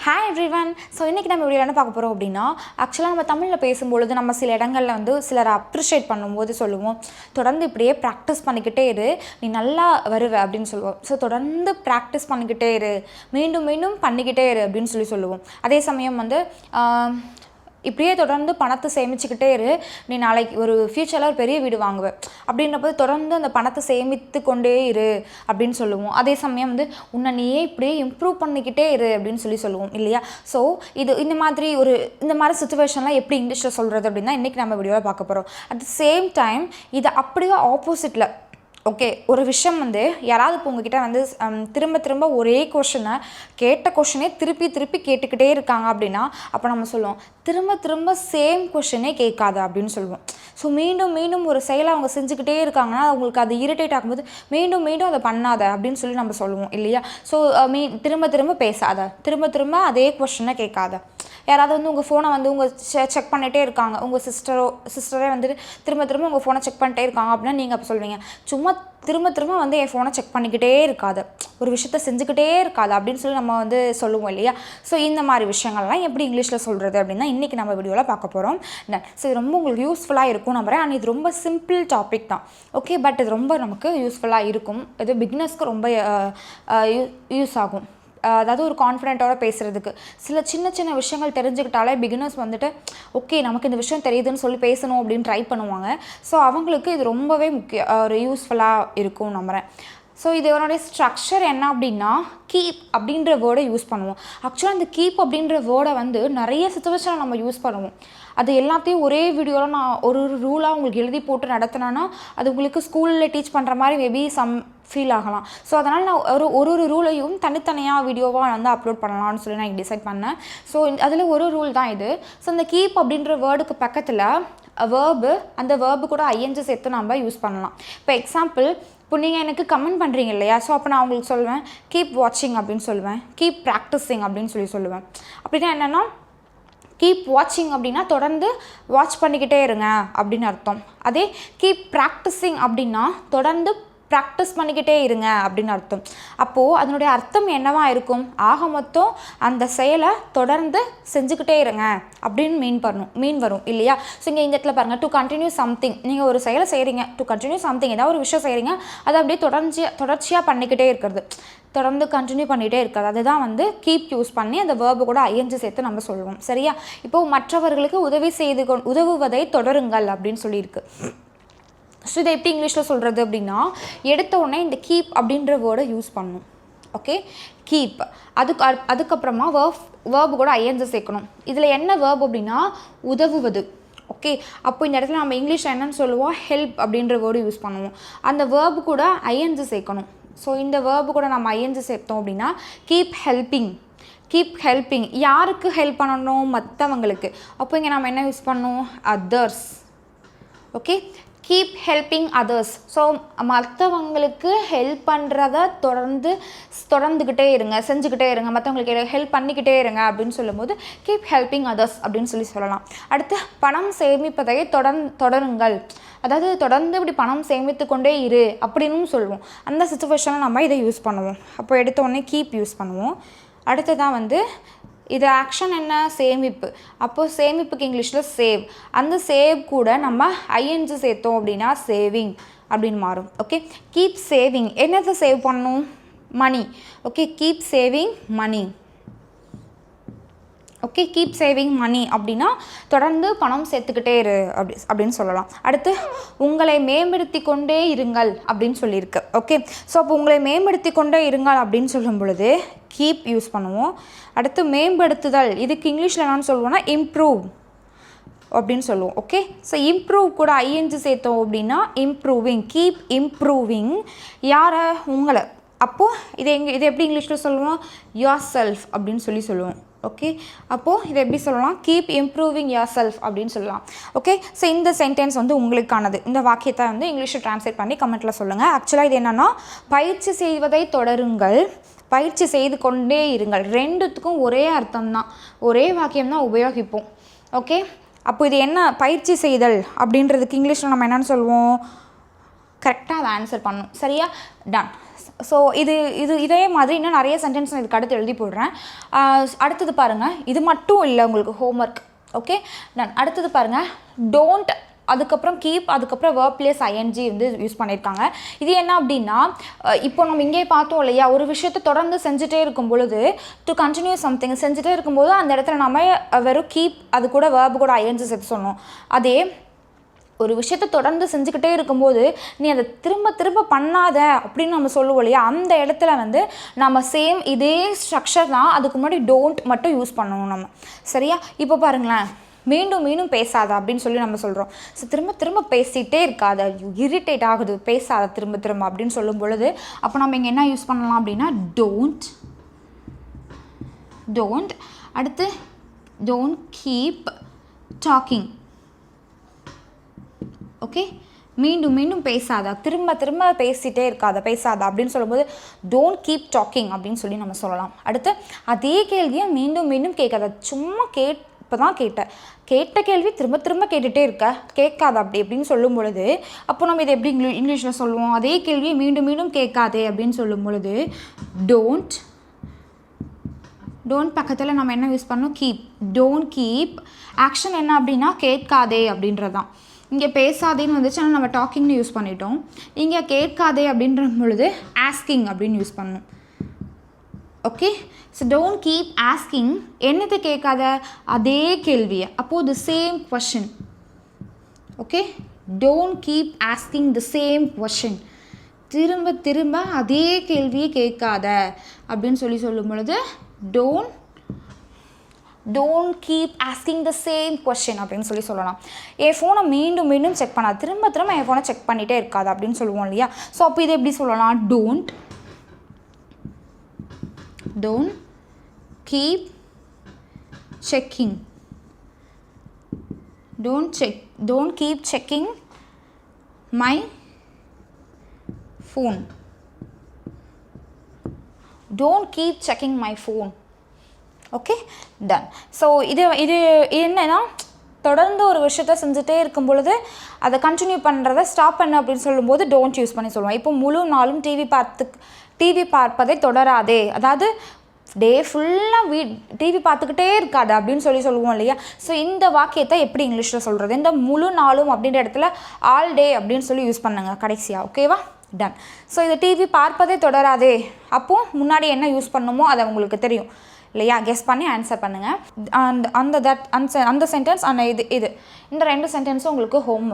Hi everyone. So இன்னைக்கு நம்ம வீடியோல என்ன பார்க்க போறோம் அப்படினா actually நம்ம தமிழ்ல பேசும்போது நம்ம சில இடங்கள்ல வந்து சிலர் அப்ரிஷியேட் பண்ணும்போது சொல்லுவோம் தொடர்ந்து இப்படியே பிராக்டீஸ் பண்ணிக்கிட்டே இரு நீ நல்லா வருவே அப்படினு சொல்லுவோம். சோ தொடர்ந்து பிராக்டீஸ் பண்ணிக்கிட்டே இரு மீண்டும் மீண்டும் பண்ணிக்கிட்டே இரு அப்படினு சொல்லுவோம். அதே சமயம் வந்து இப்படியே தொடர்ந்து பணத்தை சேமிச்சுக்கிட்டே இரு நீ நாளைக்கு ஒரு ஃபியூச்சரில் ஒரு பெரிய வீடு வாங்குவ அப்படின்றப்ப தொடர்ந்து அந்த பணத்தை சேமித்து கொண்டே இரு அப்படின்னு சொல்லுவோம். அதே சமயம் வந்து உன்னை நீயே இப்படியே இம்ப்ரூவ் பண்ணிக்கிட்டே இரு அப்படின்னு சொல்லுவோம் இல்லையா. ஸோ இந்த மாதிரி சுச்சுவேஷன்லாம் எப்படி இங்கிலீஷில் சொல்கிறது அப்படின்னா இன்றைக்கி நம்ம வீடியோவில் பார்க்க போகிறோம். அட் த சேம் டைம் இதை அப்படியே ஆப்போசிட்டில் ஓகே ஒரு விஷயம் வந்து யாராவது இப்போ உங்ககிட்ட வந்து திரும்ப திரும்ப ஒரே கேட்ட கொஷினே திருப்பி கேட்டுக்கிட்டே இருக்காங்க அப்படின்னா அப்போ நம்ம சொல்லுவோம் திரும்ப திரும்ப சேம் கொஷினே கேட்காத அப்படின்னு சொல்லுவோம். ஸோ மீண்டும் மீண்டும் ஒரு செயலை அவங்க செஞ்சுக்கிட்டே இருக்காங்கன்னா அவங்களுக்கு அது இரிட்டேட் ஆகும்போது மீண்டும் மீண்டும் அதை பண்ணாத அப்படின்னு நம்ம சொல்லுவோம் இல்லையா. ஸோ திரும்ப திரும்ப பேசாத திரும்ப அதே கொஷினை கேட்காத. யாராவது வந்து உங்கள் ஃபோனை வந்து உங்கள் செக் பண்ணிகிட்டே இருக்காங்க உங்கள் சிஸ்டரே வந்துட்டு திரும்ப உங்கள் ஃபோனை செக் பண்ணிட்டே இருக்காங்க அப்படின்னா நீங்கள் அப்போ சொல்வீங்க சும்மா திரும்ப வந்து என் ஃபோனை செக் பண்ணிக்கிட்டே இருக்காது ஒரு விஷயத்த செஞ்சுக்கிட்டே இருக்காது அப்படின்னு நம்ம வந்து சொல்லுவோம் இல்லையா. ஸோ இந்த மாதிரி விஷயங்கள்லாம் எப்படி இங்கிலீஷில் சொல்கிறது அப்படின்னா இன்றைக்கி நம்ம வீடியோவில் பார்க்க போகிறோம். ஸோ இது ரொம்ப உங்களுக்கு யூஸ்ஃபுல்லாக இருக்கும் நம்புறேன். அண்ட் இது ரொம்ப சிம்பிள் டாபிக் தான் ஓகே. பட் இது ரொம்ப நமக்கு யூஸ்ஃபுல்லாக இருக்கும். இது பிகினர்ஸ்க்கு ரொம்ப யூஸ் ஆகும். அதாவது ஒரு கான்ஃபிடென்ட்டோட பேசுகிறதுக்கு சில சின்ன விஷயங்கள் தெரிஞ்சுக்கிட்டாலே பிகினர்ஸ் வந்துட்டு ஓகே நமக்கு இந்த விஷயம் தெரியுதுன்னு சொல்லி பேசணும் அப்படின்னு ட்ரை பண்ணுவாங்க. ஸோ அவங்களுக்கு இது ரொம்பவே ஒரு யூஸ்ஃபுல்லாக இருக்கும் நம்புகிறேன். ஸோ இதனுடைய ஸ்ட்ரக்சர் என்ன அப்படின்னா கீப் அப்படின்ற வேர்டை யூஸ் பண்ணுவோம். ஆக்சுவலாக இந்த கீப் அப்படின்ற வேர்டை வந்து நிறைய சிச்சுவேஷனில் நம்ம யூஸ் பண்ணுவோம். அது எல்லாத்தையும் ஒரே வீடியோவில் நான் ஒரு ரூலாக உங்களுக்கு எழுதி போட்டு நடத்தினேன்னா அது உங்களுக்கு ஸ்கூலில் டீச் பண்ணுற மாதிரி மேபி ஃபீல் ஆகலாம். ஸோ அதனால் நான் ஒரு ரூலையும் தனித்தனியாக வீடியோவாக வந்து அப்லோட் பண்ணலாம்னு சொல்லி நான் டிசைட் பண்ணேன். ஸோ அதில் ஒரு ரூல் தான் இது. ஸோ இந்த கீப் அப்படின்ற வேர்டுக்கு பக்கத்தில் வேர்பு அந்த வேர்பு கூட ஐஎன்ஜி சேர்த்து நம்ம யூஸ் பண்ணலாம். இப்போ எக்ஸாம்பிள் இப்போ நீங்கள் எனக்கு கமெண்ட் பண்ணுறீங்க இல்லையா. ஸோ அப்போ நான் உங்களுக்கு சொல்லுவேன் கீப் வாட்சிங் அப்படின்னு சொல்லுவேன். கீப் ப்ராக்டிஸிங் அப்படின்னு சொல்லுவேன். அப்படின்னா என்னென்னா கீப் வாட்சிங் அப்படின்னா தொடர்ந்து வாட்ச் பண்ணிக்கிட்டே இருங்க அப்படின்னு அர்த்தம். அதே கீப் ப்ராக்டிஸிங் அப்படின்னா தொடர்ந்து ப்ராக்டிஸ் பண்ணிக்கிட்டே இருங்க அப்படின்னு அர்த்தம். அப்போது அதனுடைய அர்த்தம் என்னவாக இருக்கும் ஆக மொத்தம் அந்த செயலை தொடர்ந்து செஞ்சுக்கிட்டே இருங்க அப்படின்னு மீன் வரும் இல்லையா. ஸோ இங்கே இந்த இடத்துல பாருங்கள் டு கண்டினியூ சம்திங் நீங்கள் ஒரு செயலை செய்கிறீங்க டு கண்டினியூ சம்திங் ஏதாவது ஒரு விஷயம் செய்கிறீங்க அதை அப்படியே தொடர்ச்சியாக பண்ணிக்கிட்டே இருக்கிறது தொடர்ந்து கண்டினியூ பண்ணிகிட்டே இருக்காது. அதுதான் வந்து கீப் யூஸ் பண்ணி அந்த வேர்பு கூட ஐஎன்ஜி சேர்த்து நம்ம சொல்லுவோம் சரியா. இப்போது மற்றவர்களுக்கு உதவுவதை தொடருங்கள் அப்படின்னு சொல்லியிருக்கு. ஸோ இதை எப்படி இங்கிலீஷில் சொல்கிறது அப்படின்னா எடுத்த உடனே இந்த கீப் அப்படின்ற வேர்டை யூஸ் பண்ணணும் ஓகே. கீப் அதுக்கப்புறமா வேர்பு கூட ஐஎன்ஜி சேர்க்கணும். இதில் என்ன வேர்ப் அப்படின்னா உதவுவது ஓகே. அப்போ இந்த இடத்துல நம்ம இங்கிலீஷில் என்னன்னு சொல்லுவோம் ஹெல்ப் அப்படின்ற வேர்டு யூஸ் பண்ணுவோம். அந்த வேர்பு கூட ஐஎன்ஜி சேர்க்கணும். ஸோ இந்த வேர்பு கூட நம்ம ஐஎன்ஜி சேர்த்தோம் அப்படின்னா கீப் ஹெல்பிங் யாருக்கு ஹெல்ப் பண்ணணும் மற்றவங்களுக்கு. அப்போ இங்கே நம்ம என்ன யூஸ் பண்ணணும் others okay. Keep helping others. So மற்றவங்களுக்கு ஹெல்ப் பண்ணுறத தொடர்ந்துக்கிட்டே இருங்க செஞ்சுக்கிட்டே இருங்க மற்றவங்களுக்கு ஹெல்ப் பண்ணிக்கிட்டே இருங்க அப்படின்னு சொல்லும்போது கீப் ஹெல்பிங் அதர்ஸ் அப்படின்னு சொல்லலாம். அடுத்து பணம் சேமிப்பதை தொடருங்கள் அதாவது தொடர்ந்து இப்படி பணம் சேமித்து கொண்டே இரு அப்படின்னு சொல்லுவோம். அந்த சிச்சுவேஷனில் நம்ம இதை யூஸ் பண்ணுவோம். அப்போ எடுத்த உடனே கீப் யூஸ் பண்ணுவோம். அடுத்ததான் வந்து இது ஆக்ஷன் என்ன சேமிப்பு. அப்போது சேமிப்புக்கு இங்கிலீஷில் சேவ். அந்த சேவ் கூட நம்ம ஐஎன்ஜி சேர்த்தோம் அப்படின்னா சேவிங் அப்படின்னு மாறும் ஓகே. கீப் சேவிங் என்னத்தை சேவ் பண்ணணும் money okay. Keep saving money okay. Keep saving money அப்படின்னா தொடர்ந்து பணம் சேர்த்துக்கிட்டே இரு அப்படின்னு சொல்லலாம். அடுத்து உங்களை மேம்படுத்தி கொண்டே இருங்கள் அப்படின்னு சொல்லியிருக்கு ஓகே. ஸோ அப்போ உங்களை மேம்படுத்தி கொண்டே இருங்கள் அப்படின்னு சொல்லும் பொழுது கீப் யூஸ் பண்ணுவோம். அடுத்து மேம்படுத்துதல் இதுக்கு இங்கிலீஷில் என்னன்னு சொல்லுவோம்னா இம்ப்ரூவ் அப்படின்னு சொல்லுவோம் ஓகே. ஸோ இம்ப்ரூவ் கூட ஐஎன்ஜி சேர்த்தோம் அப்படின்னா இம்ப்ரூவிங் கீப் இம்ப்ரூவிங் யாரை உங்களை. அப்போது இது எப்படி இங்கிலீஷில் சொல்லுவோம் யுவர் செல்ஃப் அப்படின்னு சொல்லுவோம் ஓகே. அப்போது இதை எப்படி சொல்லலாம் கீப் இம்ப்ரூவிங் யுவர் செல்ஃப் அப்படின்னு சொல்லலாம் ஓகே. ஸோ இந்த சென்டென்ஸ் வந்து உங்களுக்கானது. இந்த வாக்கியத்தை வந்து இங்கிலீஷில் ட்ரான்ஸ்லேட் பண்ணி கமெண்ட்டில் சொல்லுங்கள். ஆக்சுவலாக இது என்னென்னா பயிற்சி செய்வதை தொடருங்கள் பயிற்சி செய்து கொண்டே இருங்கள் ரெண்டுத்துக்கும் ஒரே அர்த்தம் தான் ஒரே வாக்கியம் தான் உபயோகிப்போம் ஓகே. அப்போ இது என்ன பயிற்சி செய்தல் அப்படின்றதுக்கு இங்கிலீஷில் நம்ம என்னென்னு சொல்லுவோம் கரெக்டாக அதை ஆன்சர் பண்ணணும் சரியா. டன். ஸோ இதே மாதிரி இன்னும் நிறைய சென்டென்ஸ் நான் இதுக்கு அடுத்து எழுதி போடுறேன். அடுத்தது பாருங்கள், இது மட்டும் இல்லை உங்களுக்கு ஹோம்ஒர்க். ஓகே, நான் அடுத்தது பாருங்கள், டோன்ட், அதுக்கப்புறம் கீப், அதுக்கப்புறம் verb plus ing வந்து யூஸ் பண்ணியிருக்காங்க. இது என்ன அப்படின்னா, இப்போ நம்ம இங்கே பார்த்தோம் இல்லையா, ஒரு விஷயத்தை தொடர்ந்து செஞ்சுட்டே இருக்கும் பொழுது டு கண்டினியூ சம்திங் செஞ்சுட்டே இருக்கும்போது அந்த இடத்துல நம்ம வெறும் கீப் அது கூட verb கூட ing சேர்த்து சொன்னோம். அதே ஒரு விஷயத்தை தொடர்ந்து செஞ்சுக்கிட்டே இருக்கும்போது நீ அதை திரும்ப திரும்ப பண்ணாத அப்படின்னு நம்ம சொல்லுவோம் இல்லையா, அந்த இடத்துல வந்து நம்ம சேம் இதே ஸ்ட்ரக்சர் தான், அதுக்கு முன்னாடி டோன்ட் மட்டும் யூஸ் பண்ணணும் நம்ம. சரியா? இப்போ பாருங்களேன், மீண்டும் மீண்டும் பேசாத அப்படின்னு சொல்லி நம்ம சொல்கிறோம். ஸோ திரும்ப திரும்ப பேசிகிட்டே இருக்காத, இரிட்டேட் ஆகுது, பேசாத திரும்ப திரும்ப அப்படின்னு சொல்லும் பொழுது அப்போ நம்ம இங்கே என்ன யூஸ் பண்ணலாம் அப்படின்னா டோன்ட், அடுத்து டோன்ட் கீப் டாக்கிங். ஓகே, மீண்டும் மீண்டும் பேசாத, திரும்ப திரும்ப பேசிகிட்டே இருக்காத, பேசாத அப்படின்னு சொல்லும்போது டோன்ட் கீப் டாக்கிங் அப்படின்னு சொல்லி நம்ம சொல்லலாம். அடுத்து அதே கேள்வியை மீண்டும் மீண்டும் கேட்காத, சும்மா இப்போ தான் கேட்ட கேள்வி திரும்ப திரும்ப கேட்டுகிட்டே இருக்க, கேட்காத அப்படி அப்படின்னு சொல்லும் பொழுது அப்போ நம்ம இதை எப்படி இங்கிலீஷில் சொல்லுவோம், அதே கேள்வியை மீண்டும் மீண்டும் கேட்காதே அப்படின்னு சொல்லும் பொழுது டோன்ட் பக்கத்தில் நம்ம என்ன யூஸ் பண்ணோம், கீப். டோன்ட் கீப், ஆக்ஷன் என்ன அப்படின்னா கேட்காதே அப்படின்றதான். இங்கே பேசாதேன்னு வந்துச்சு, ஆனால் நம்ம டாக்கிங்னு யூஸ் பண்ணிட்டோம். இங்கே கேட்காதே அப்படின்ற பொழுது ஆஸ்கிங் அப்படின்னு யூஸ் பண்ணணும். Okay, so don't keep asking, என்னத்தை கேட்காத, அதே கேள்வியை, அப்போது the same question. Okay, don't keep asking the same question, திரும்ப திரும்ப அதே கேள்வியை கேட்காத அப்படின்னு சொல்லும் பொழுது don't keep asking the same question அப்படின்னு சொல்லலாம். என் ஃபோனை மீண்டும் மீண்டும் செக் பண்ணாது, திரும்ப திரும்ப என் ஃபோனை செக் பண்ணிகிட்டே இருக்காது அப்படின்னு சொல்லுவோம் இல்லையா. ஸோ அப்போ இதை எப்படி சொல்லலாம், don't keep checking. Don't keep checking my phone. Don't keep checking my phone. Okay, done. So இது என்னன்னா, தொடர்ந்து ஒரு விஷயத்தை செஞ்சுட்டே இருக்கும் பொழுது அதை கண்டினியூ பண்ணுறதை ஸ்டாப் பண்ண அப்படின்னு சொல்லும்போது டோன்ட் யூஸ் பண்ணி சொல்லுவோம். இப்போ முழு நாளும் டிவி பார்ப்பதை தொடராதே, அதாவது டே ஃபுல்லாக டிவி பார்த்துக்கிட்டே இருக்காது அப்படின்னு சொல்லுவோம் இல்லையா. ஸோ இந்த வாக்கியத்தை எப்படி இங்கிலீஷில் சொல்கிறது, இந்த முழு நாளும் அப்படின்ற இடத்துல ஆல் டே அப்படின்னு சொல்லி யூஸ் பண்ணுங்க கடைசியாக. ஓகேவா, டன். ஸோ இது டிவி பார்ப்பதை தொடராதே, அப்போது முன்னாடி என்ன யூஸ் பண்ணணுமோ அதை உங்களுக்கு தெரியும் இல்லையா, கெஸ் பண்ணி ஆன்சர் பண்ணுங்கள். அந்த சென்டென்ஸ் அந்த இது இந்த ரெண்டு சென்டென்ஸும் உங்களுக்கு ஹோம்